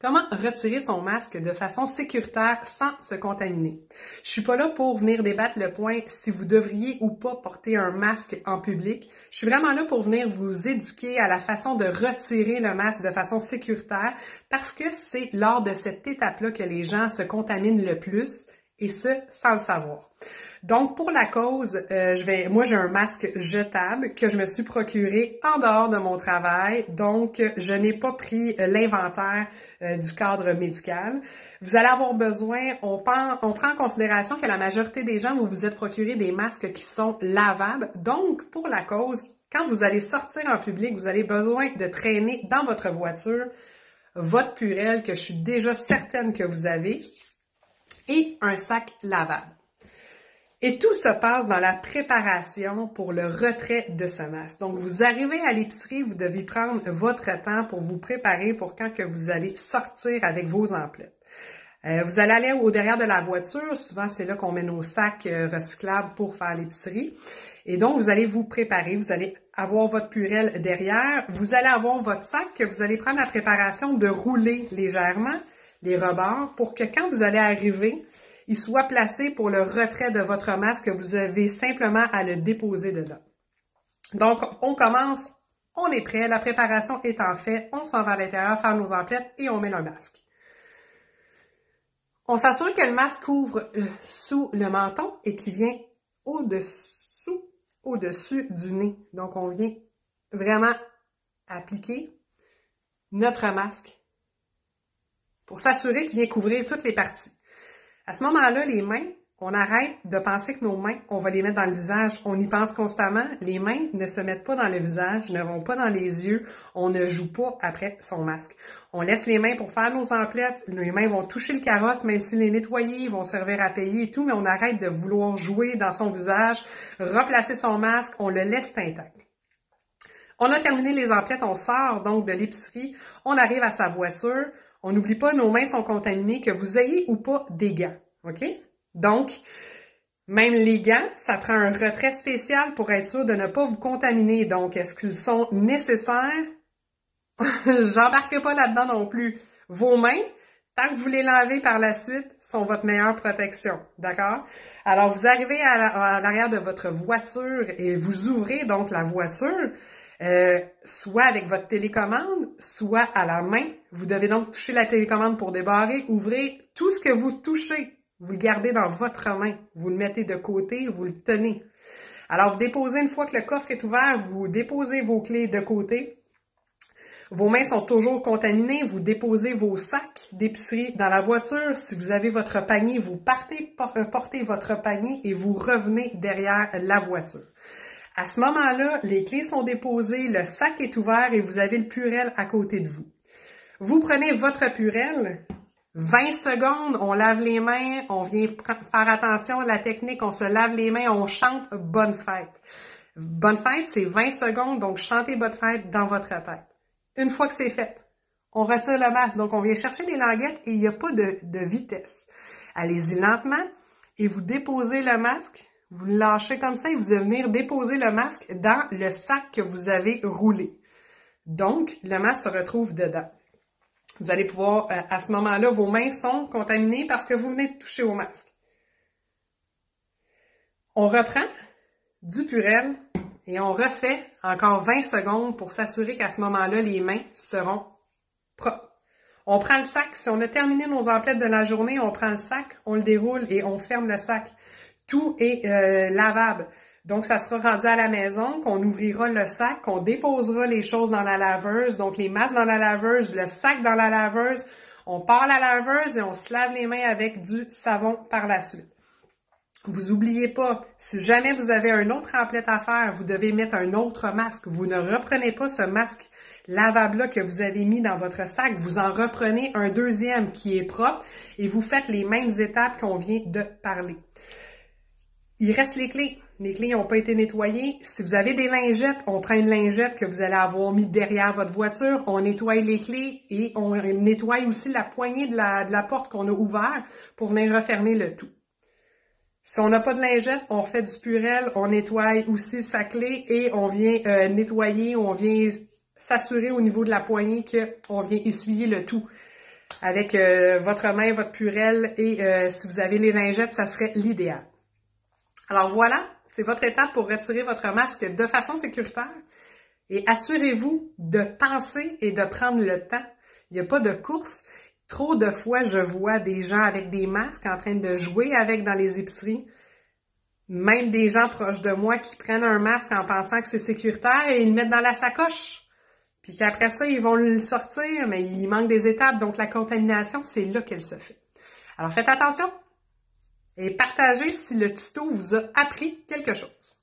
Comment retirer son masque de façon sécuritaire sans se contaminer? Je suis pas là pour venir débattre le point si vous devriez ou pas porter un masque en public. Je suis vraiment là pour venir vous éduquer à la façon de retirer le masque de façon sécuritaire parce que c'est lors de cette étape-là que les gens se contaminent le plus et ce, sans le savoir. Donc, pour la cause, moi, j'ai un masque jetable que je me suis procuré en dehors de mon travail. Donc, je n'ai pas pris l'inventaire du cadre médical. Vous allez avoir besoin, on prend en considération que la majorité des gens, vous vous êtes procuré des masques qui sont lavables. Donc, pour la cause, quand vous allez sortir en public, vous avez besoin de traîner dans votre voiture votre purelle que je suis déjà certaine que vous avez et un sac lavable. Et tout se passe dans la préparation pour le retrait de ce masque. Donc, vous arrivez à l'épicerie, vous devez prendre votre temps pour vous préparer pour quand que vous allez sortir avec vos emplettes. Vous allez aller au derrière de la voiture. Souvent, c'est là qu'on met nos sacs recyclables pour faire l'épicerie. Et donc, vous allez vous préparer. Vous allez avoir votre purelle derrière. Vous allez avoir votre sac que vous allez prendre la préparation de rouler légèrement les rebords pour que quand vous allez arriver, il soit placé pour le retrait de votre masque, vous avez simplement à le déposer dedans. Donc, on commence, on est prêt, la préparation étant faite, on s'en va à l'intérieur faire nos emplettes et on met le masque. On s'assure que le masque couvre sous le menton et qu'il vient au-dessus du nez. Donc, on vient vraiment appliquer notre masque pour s'assurer qu'il vient couvrir toutes les parties. À ce moment-là, les mains, on arrête de penser que nos mains, on va les mettre dans le visage. On y pense constamment. Les mains ne se mettent pas dans le visage, ne vont pas dans les yeux. On ne joue pas après son masque. On laisse les mains pour faire nos emplettes. Les mains vont toucher le carrosse, même si les nettoyer, vont servir à payer et tout, mais on arrête de vouloir jouer dans son visage, replacer son masque, on le laisse intact. On a terminé les emplettes, on sort donc de l'épicerie, on arrive à sa voiture. On n'oublie pas, nos mains sont contaminées, que vous ayez ou pas des gants, OK? Donc, même les gants, ça prend un retrait spécial pour être sûr de ne pas vous contaminer. Donc, est-ce qu'ils sont nécessaires? J'embarquerai pas là-dedans non plus. Vos mains, tant que vous les lavez par la suite, sont votre meilleure protection, d'accord? Alors, vous arrivez à l'arrière de votre voiture et vous ouvrez donc la voiture. Soit avec votre télécommande, soit à la main. Vous devez donc toucher la télécommande pour débarrer, ouvrir. Tout ce que vous touchez, vous le gardez dans votre main. Vous le mettez de côté, vous le tenez. Alors, vous déposez, une fois que le coffre est ouvert, vous déposez vos clés de côté. Vos mains sont toujours contaminées. Vous déposez vos sacs d'épicerie dans la voiture. Si vous avez votre panier, vous portez votre panier et vous revenez derrière la voiture. À ce moment-là, les clés sont déposées, le sac est ouvert et vous avez le purelle à côté de vous. Vous prenez votre purelle, 20 secondes, on lave les mains, on vient faire attention à la technique, on se lave les mains, on chante « Bonne fête ». Bonne fête, c'est 20 secondes, donc chantez Bonne fête dans votre tête. Une fois que c'est fait, on retire le masque, donc on vient chercher les languettes et il n'y a pas de vitesse. Allez-y lentement et vous déposez le masque. Vous le lâchez comme ça et vous allez venir déposer le masque dans le sac que vous avez roulé. Donc, le masque se retrouve dedans. Vous allez pouvoir, à ce moment-là, vos mains sont contaminées parce que vous venez de toucher au masque. On reprend du purelle et on refait encore 20 secondes pour s'assurer qu'à ce moment-là, les mains seront propres. On prend le sac. Si on a terminé nos emplettes de la journée, on prend le sac, on le déroule et on ferme le sac. Tout est lavable. Donc, ça sera rendu à la maison, qu'on ouvrira le sac, qu'on déposera les choses dans la laveuse. Donc, les masques dans la laveuse, le sac dans la laveuse. On part la laveuse et on se lave les mains avec du savon par la suite. Vous oubliez pas, si jamais vous avez un autre emplette à faire, vous devez mettre un autre masque. Vous ne reprenez pas ce masque lavable-là que vous avez mis dans votre sac. Vous en reprenez un deuxième qui est propre et vous faites les mêmes étapes qu'on vient de parler. Il reste les clés. Les clés n'ont pas été nettoyées. Si vous avez des lingettes, on prend une lingette que vous allez avoir mis derrière votre voiture. On nettoie les clés et on nettoie aussi la poignée de la porte qu'on a ouverte pour venir refermer le tout. Si on n'a pas de lingette, on fait du purelle, on nettoie aussi sa clé et on vient nettoyer, on vient s'assurer au niveau de la poignée qu'on vient essuyer le tout. avec votre main, votre purelle et si vous avez les lingettes, ça serait l'idéal. Alors voilà, c'est votre étape pour retirer votre masque de façon sécuritaire et assurez-vous de penser et de prendre le temps. Il n'y a pas de course. Trop de fois, je vois des gens avec des masques en train de jouer avec dans les épiceries. Même des gens proches de moi qui prennent un masque en pensant que c'est sécuritaire et ils le mettent dans la sacoche. Puis qu'après ça, ils vont le sortir, mais il manque des étapes. Donc, la contamination, c'est là qu'elle se fait. Alors, faites attention et partagez si le tuto vous a appris quelque chose.